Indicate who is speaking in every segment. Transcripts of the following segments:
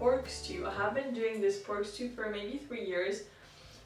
Speaker 1: pork stew. I have been doing this pork stew for maybe 3 years,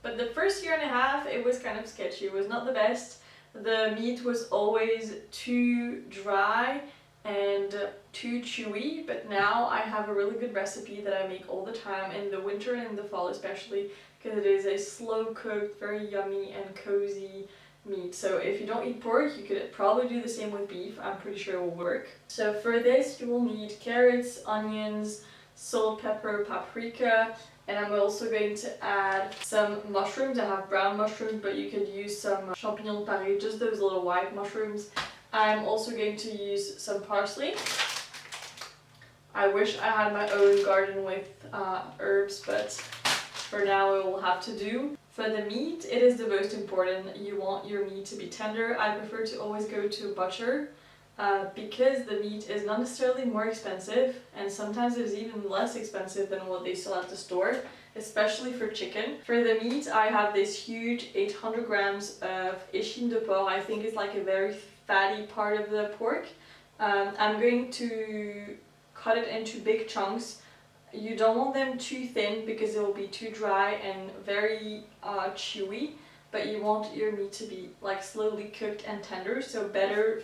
Speaker 1: but the first year and a half it was kind of sketchy. It was not the best. The meat was always too dry and too chewy, but now I have a really good recipe that I make all the time in the winter and in the fall especially, because it is a slow cooked, very yummy and cozy meat. So if you don't eat pork, you could probably do the same with beef. I'm pretty sure it will work. So for this you will need carrots, onions, salt, pepper, paprika, and I'm also going to add some mushrooms. I have brown mushrooms, but you could use some champignon paris, just those little white mushrooms. I'm also going to use some parsley. I wish I had my own garden with herbs, but for now it will have to do. For the meat, it is the most important. You want your meat to be tender. I prefer to always go to a butcher because the meat is not necessarily more expensive, and sometimes it's even less expensive than what they sell at the store, especially for chicken. For the meat, I have this huge 800 grams of échine de porc. I think it's like a very fatty part of the pork. I'm going to cut it into big chunks. You don't want them too thin because it will be too dry and very chewy, but you want your meat to be like slowly cooked and tender, so better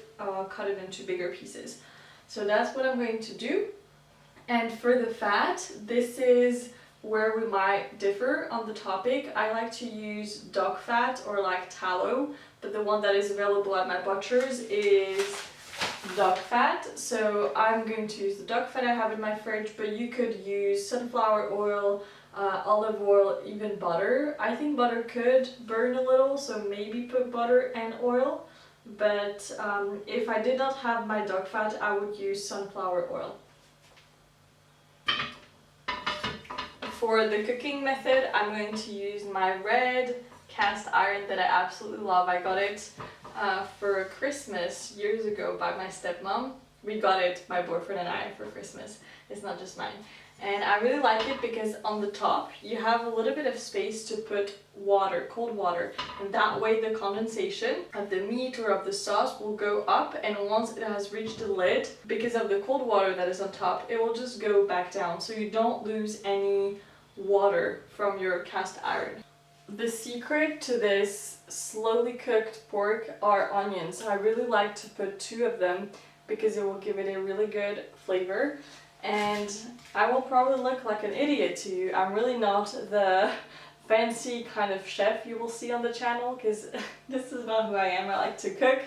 Speaker 1: cut it into bigger pieces. So that's what I'm going to do. And for the fat, this is where we might differ on the topic. I like to use dog fat or like tallow, but the one that is available at my butcher's is dog fat. So I'm going to use the dog fat I have in my fridge, but you could use sunflower oil, olive oil, even butter. I think butter could burn a little, so maybe put butter and oil, but if I did not have my dog fat, I would use sunflower oil. For the cooking method, I'm going to use my red cast iron that I absolutely love. I got it for Christmas years ago by my stepmom. We got it, my boyfriend and I, for Christmas. It's not just mine. And I really like it because on the top you have a little bit of space to put water, cold water, and that way the condensation of the meat or of the sauce will go up, and once it has reached the lid, because of the cold water that is on top, it will just go back down, so you don't lose any water from your cast iron. The secret to this slowly cooked pork are onions. I really like to put 2 of them because it will give it a really good flavor. And I will probably look like an idiot to you. I'm really not the fancy kind of chef you will see on the channel, because this is not who I am. I like to cook,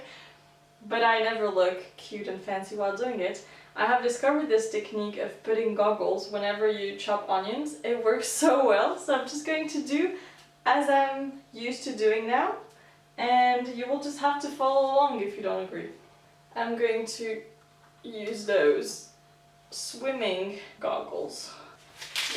Speaker 1: but I never look cute and fancy while doing it. I have discovered this technique of putting goggles whenever you chop onions. It works so well, so I'm just going to do as I'm used to doing now, and you will just have to follow along if you don't agree. I'm going to use those swimming goggles.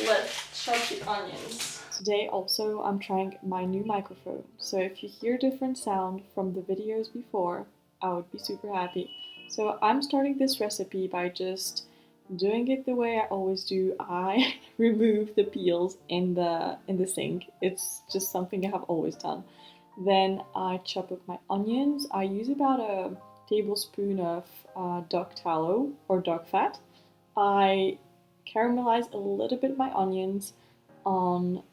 Speaker 1: Let's chop the onions. Today also I'm trying my new microphone, so if you hear different sound from the videos before, I would be super happy. So I'm starting this recipe by just doing it the way I always do. I remove the peels in the sink. It's just something I have always done. Then I chop up my onions. I use about a tablespoon of dog tallow or dog fat. I caramelize a little bit my onions on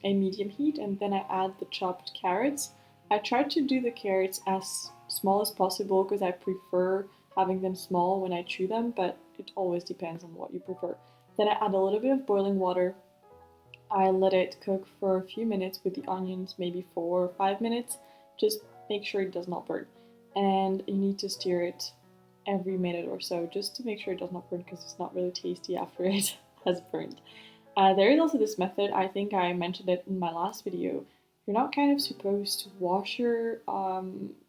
Speaker 1: a medium heat, and then I add the chopped carrots. I try to do the carrots as small as possible because I prefer having them small when I chew them, but it always depends on what you prefer. Then I add a little bit of boiling water. I let it cook for a few minutes with the onions, maybe 4 or 5 minutes. Just make sure it does not burn. And you need to stir it every minute or so just to make sure it does not burn, because it's not really tasty after it has burned. There is also this method, I think I mentioned it in my last video. You're not kind of supposed to wash your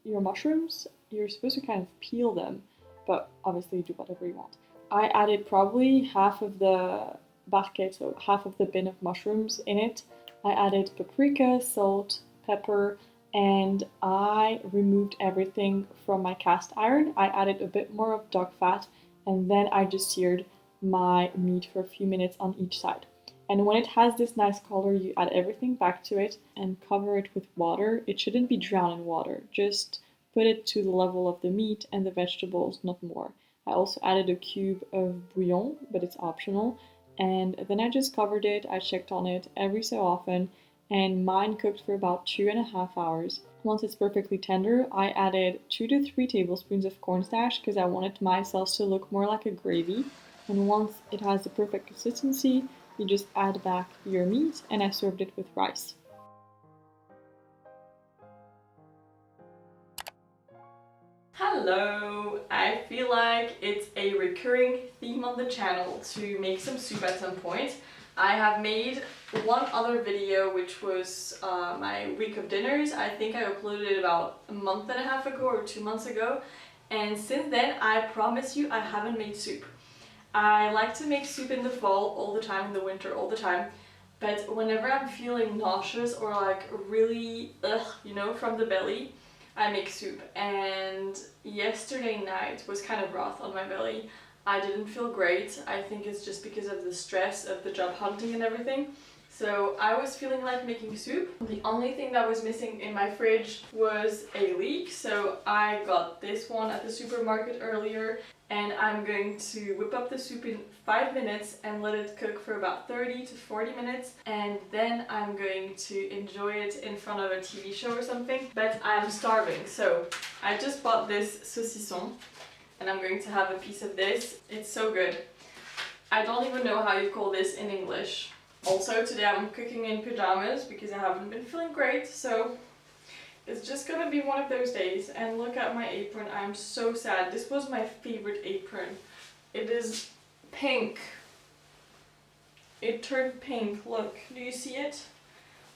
Speaker 1: mushrooms. You're supposed to kind of peel them, but obviously you do whatever you want. I added probably half of the barquette, so half of the bin of mushrooms in it. I added paprika, salt, pepper, and I removed everything from my cast iron. I added a bit more of dog fat, and then I just seared my meat for a few minutes on each side. And when it has this nice color, you add everything back to it and cover it with water. It shouldn't be drowned in water. Just put it to the level of the meat and the vegetables, not more. I also added a cube of bouillon, but it's optional.
Speaker 2: and then I just covered it. I checked on it every so often, and mine cooked for about 2.5 hours. Once it's perfectly tender, I added 2 to 3 tablespoons of cornstarch because I wanted my sauce to look more like a gravy. And once it has the perfect consistency, you just add back your meat, and I served it with rice.
Speaker 1: Hello! I feel like it's a recurring theme on the channel to make some soup at some point. I have made one other video which was my week of dinners. I think I uploaded it about a month and a half ago or 2 months ago, and since then I promise you I haven't made soup. I like to make soup in the fall all the time, in the winter all the time, but whenever I'm feeling nauseous or like really from the belly, I make soup. And yesterday night was kind of rough on my belly. I didn't feel great. I think it's just because of the stress of the job hunting and everything. So I was feeling like making soup. The only thing that was missing in my fridge was a leek, so I got this one at the supermarket earlier, and I'm going to whip up the soup in 5 minutes and let it cook for about 30 to 40 minutes, and then I'm going to enjoy it in front of a TV show or something. But I'm starving, so I just bought this saucisson and I'm going to have a piece of this. It's so good. I don't even know how you call this in English. Also, today I'm cooking in pajamas because I haven't been feeling great, so it's just gonna be one of those days. And look at my apron, I'm so sad. This was my favorite apron. It is pink. It turned pink, look, do you see it?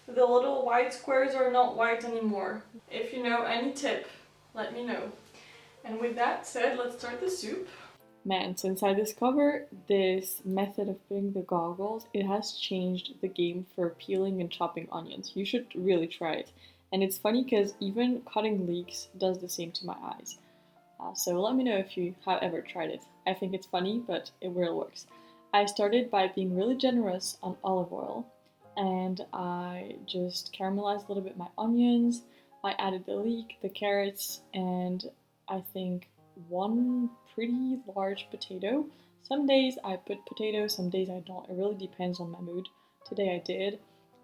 Speaker 1: The little white squares are not white anymore. If you know any tip, let me know. And with that said, let's start the soup.
Speaker 2: Man, since I discovered this method of putting the goggles, it has changed the game for peeling and chopping onions. You should really try it. And it's funny because even cutting leeks does the same to my eyes. So let me know if you have ever tried it. I think it's funny, but it really works. I started by being really generous on olive oil, and I just caramelized a little bit my onions. I added the leek, the carrots, and I think one pretty large potato. Some days I put potatoes, some days I don't. It really depends on my mood. Today I did.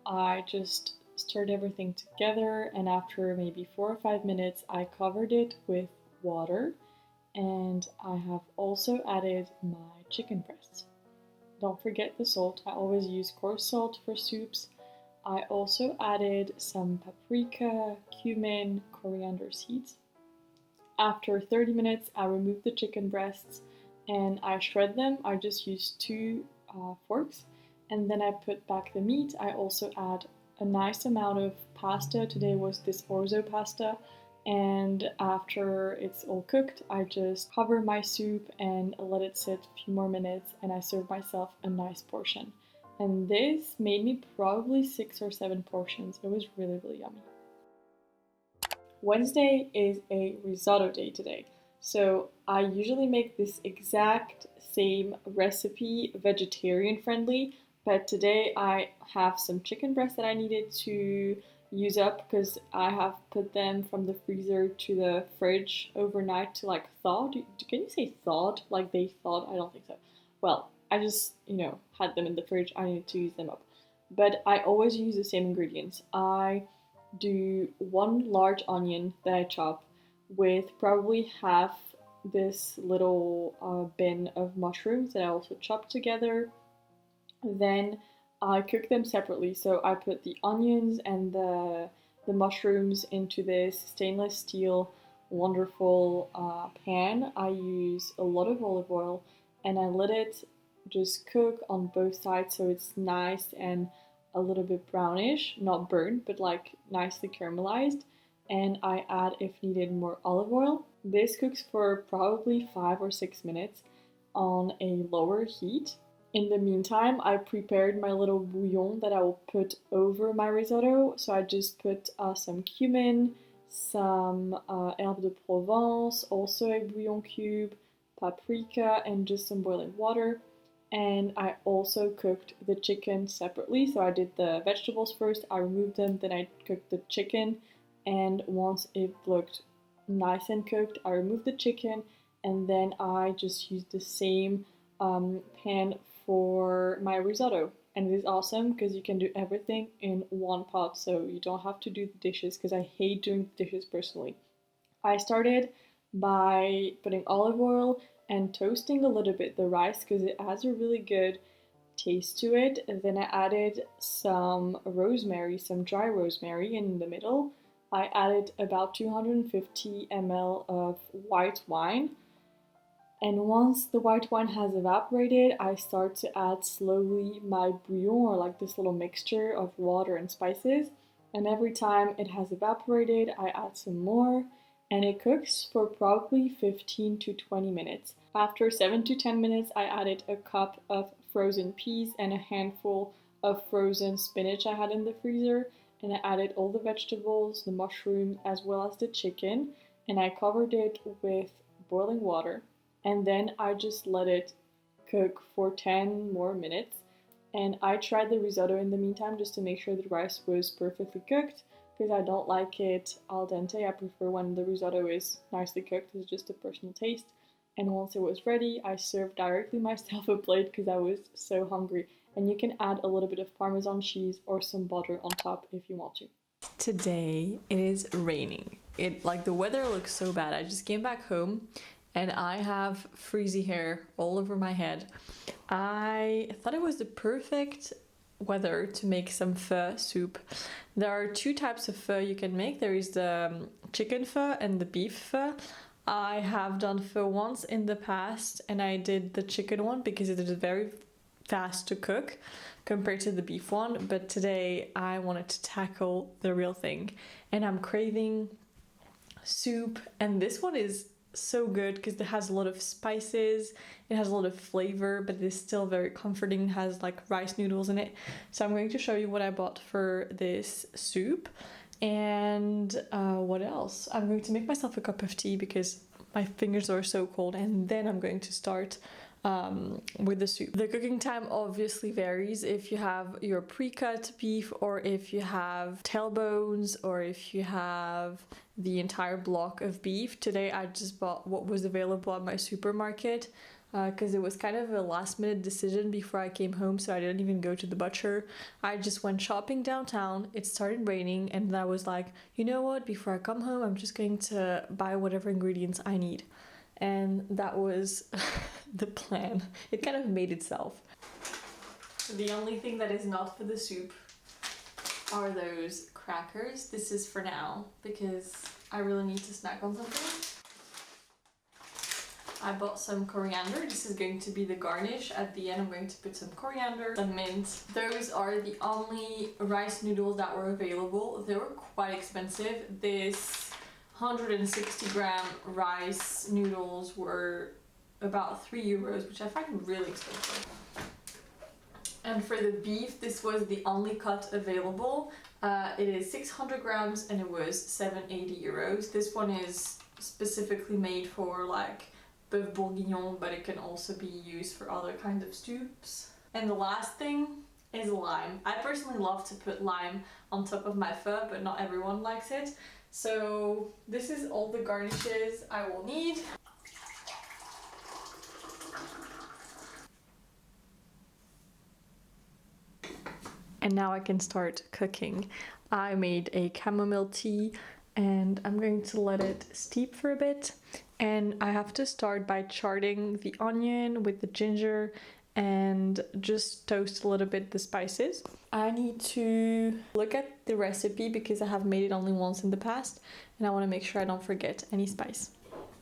Speaker 2: I just stirred everything together, and after maybe 4 or 5 minutes I covered it with water, and I have also added my chicken breasts. Don't forget the salt. I always use coarse salt for soups. I also added some paprika, cumin, coriander seeds. After 30 minutes, I remove the chicken breasts and I shred them. I just use 2 forks, and then I put back the meat. I also add a nice amount of pasta. Today was this orzo pasta, and after it's all cooked, I just cover my soup and let it sit a few more minutes, and I serve myself a nice portion. And this made me probably 6 or 7 portions. It was really, really yummy. Wednesday is a risotto day today. So I usually make this exact same recipe vegetarian friendly, but today I have some chicken breasts that I needed to use up because I have put them from the freezer to the fridge overnight to like thaw. Can you say thawed? Like they thawed? I don't think so. Well, I just, had them in the fridge. I needed to use them up. But I always use the same ingredients. I do 1 large onion that I chop with probably half this little bin of mushrooms that I also chop together. Then I cook them separately. So I put the onions and the mushrooms into this stainless steel wonderful pan. I use a lot of olive oil, and I let it just cook on both sides so it's nice and a little bit brownish, not burnt, but like nicely caramelized. And I add, if needed, more olive oil. This cooks for probably 5 or 6 minutes on a lower heat. In the meantime, I prepared my little bouillon that I will put over my risotto. So I just put some cumin, some herbe de Provence, also a bouillon cube, paprika, and just some boiling water. And I also cooked the chicken separately. So I did the vegetables first, I removed them, then I cooked the chicken. And once it looked nice and cooked, I removed the chicken, and then I just used the same pan for my risotto. And it is awesome because you can do everything in one pot, so you don't have to do the dishes because I hate doing the dishes personally. I started by putting olive oil and toasting a little bit the rice because it has a really good taste to it. And then I added some rosemary, some dry rosemary in the middle. I added about 250 ml of white wine. And once the white wine has evaporated, I start to add slowly my bouillon, or like this little mixture of water and spices. And every time it has evaporated, I add some more. And it cooks for probably 15 to 20 minutes. After 7 to 10 minutes, I added a cup of frozen peas and a handful of frozen spinach I had in the freezer. And I added all the vegetables, the mushroom, as well as the chicken. And I covered it with boiling water. And then I just let it cook for 10 more minutes. And I tried the risotto in the meantime just to make sure the rice was perfectly cooked, because I don't like it al dente. I prefer when the risotto is nicely cooked. It's just a personal taste. And once it was ready, I served directly myself a plate because I was so hungry. And you can add a little bit of Parmesan cheese or some butter on top if you want to.
Speaker 1: Today it is raining. The weather looks so bad. I just came back home and I have frizzy hair all over my head. I thought it was the perfect weather to make some pho soup. There are two types of pho you can make. There is the chicken pho and the beef pho. I have done pho once in the past and I did the chicken one because it is very fast to cook compared to the beef one, but today I wanted to tackle the real thing and I'm craving soup, and this one is so good because it has a lot of spices, it has a lot of flavor, but it is still very comforting. It has like rice noodles in it. So I'm going to show you what I bought for this soup. And what else? I'm going to make myself a cup of tea because my fingers are so cold, and then I'm going to start with the soup. The cooking time obviously varies if you have your pre-cut beef, or if you have tailbones, or if you have the entire block of beef. Today I just bought what was available at my supermarket because it was kind of a last minute decision before I came home, so I didn't even go to the butcher. I just went shopping downtown. It started raining and I was like, you know what, before I come home I'm just going to buy whatever ingredients I need. And that was the plan. It kind of made itself. The only thing that is not for the soup are those crackers. This is for now because I really need to snack on something. I bought some coriander. This is going to be the garnish. At the end I'm going to put some coriander, some mint. Those are the only rice noodles that were available. They were quite expensive. This 160 gram rice noodles were about €3, which I find really expensive. And for the beef, this was the only cut available. It is 600 grams and it was €7.80. This one is specifically made for like beef bourguignon, but it can also be used for other kinds of soups. And the last thing is lime. I personally love to put lime on top of my pho, but not everyone likes it. So this is all the garnishes I will need. And now I can start cooking. I made a chamomile tea and I'm going to let it steep for a bit. And I have to start by charring the onion with the ginger and just toast a little bit the spices. I need to look at the recipe because I have made it only once in the past and I want to make sure I don't forget any spice.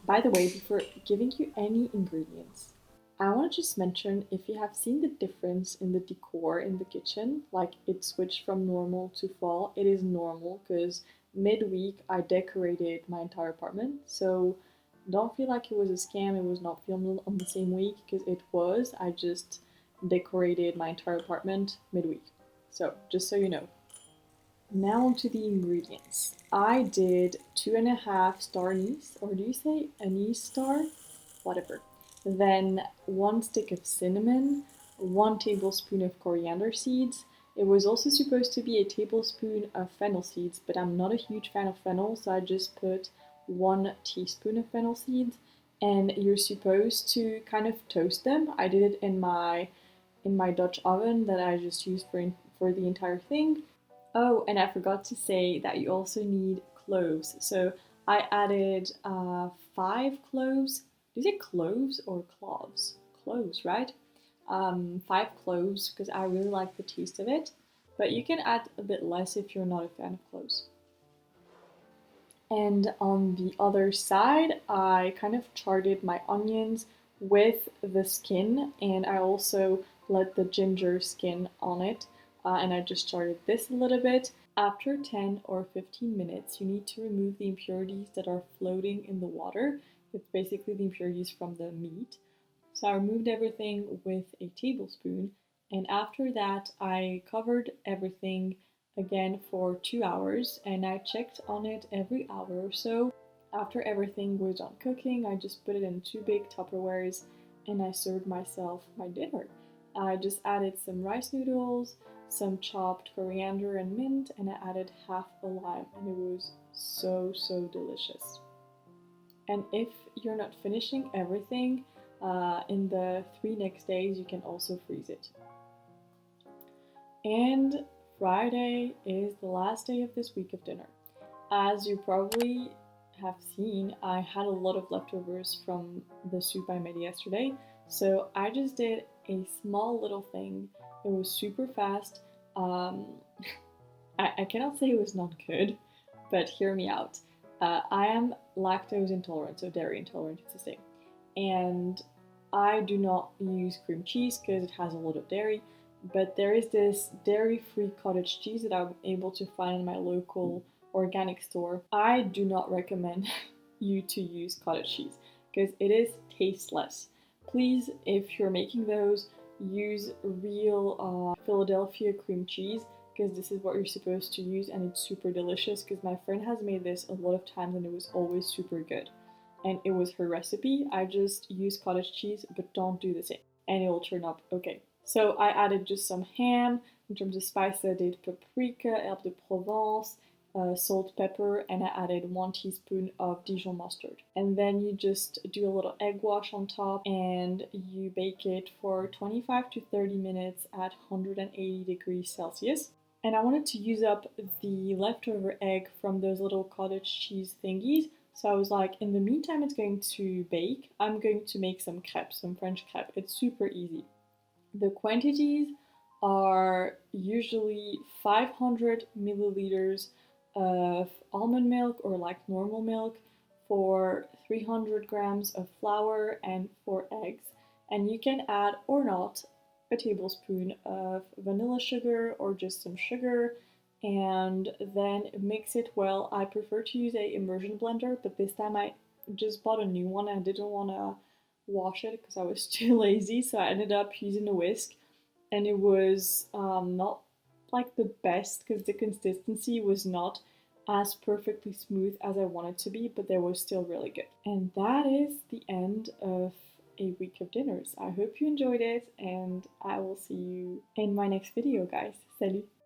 Speaker 2: By the way, before giving you any ingredients, I want to just mention, if you have seen the difference in the decor in the kitchen, like it switched from normal to fall, it is normal because midweek I decorated my entire apartment. So don't feel like it was a scam, it was not filmed on the same week, because it was. I just decorated my entire apartment midweek. So just so you know. Now onto the ingredients. I did 2.5 star anise, or do you say anise star? Whatever. Then 1 stick of cinnamon, 1 tablespoon of coriander seeds. It was also supposed to be a tablespoon of fennel seeds, but I'm not a huge fan of fennel, so I just put 1 teaspoon of fennel seeds. And you're supposed to kind of toast them. I did it in my in my Dutch oven that I just use for the entire thing. Oh, and I forgot to say that you also need cloves. So I added 5 cloves. Do you say cloves or cloves? Cloves, right? 5 cloves because I really like the taste of it. But you can add a bit less if you're not a fan of cloves. And on the other side, I kind of charted my onions with the skin, and I also let the ginger skin on it, and I just charted this a little bit. After 10 or 15 minutes, you need to remove the impurities that are floating in the water. It's basically the impurities from the meat. So I removed everything with a tablespoon, and after that, I covered everything again for 2 hours, and I checked on it every hour or so. After everything was done cooking, I just put it in 2 big Tupperwares and I served myself my dinner. I just added some rice noodles, some chopped coriander and mint, and I added half a lime, and it was so delicious. And if you're not finishing everything in the 3 next days, you can also freeze it. And Friday is the last day of this week of dinner. As you probably have seen, I had a lot of leftovers from the soup I made yesterday, so I just did a small little thing. It was super fast. I cannot say it was not good, but hear me out. I am lactose intolerant, so dairy intolerant, it's the same. And I do not use cream cheese because it has a lot of dairy. But there is this dairy-free cottage cheese that I'm able to find in my local organic store. I do not recommend you to use cottage cheese because it is tasteless. Please, if you're making those, use real Philadelphia cream cheese because this is what you're supposed to use, and it's super delicious because my friend has made this a lot of times and it was always super good. And it was her recipe. I just use cottage cheese, but don't do the same and it will turn up okay. So I added just some ham. In terms of spices, I did paprika, herbe de Provence, salt, pepper, and I added 1 teaspoon of Dijon mustard. And then you just do a little egg wash on top and you bake it for 25 to 30 minutes at 180 degrees Celsius. And I wanted to use up the leftover egg from those little cottage cheese thingies. So I was like, in the meantime it's going to bake, I'm going to make some crepes, some French crepes. It's super easy. The quantities are usually 500 milliliters of almond milk or like normal milk for 300 grams of flour and 4 eggs. And you can add or not a tablespoon of vanilla sugar or just some sugar and then mix it well. I prefer to use a immersion blender, but this time I just bought a new one. I didn't want to wash it because I was too lazy, so I ended up using a whisk, and it was not like the best because the consistency was not as perfectly smooth as I wanted to be, but they were still really good. And that is the end of a week of dinners. I hope you enjoyed it, and I will see you in my next video, guys. Salut!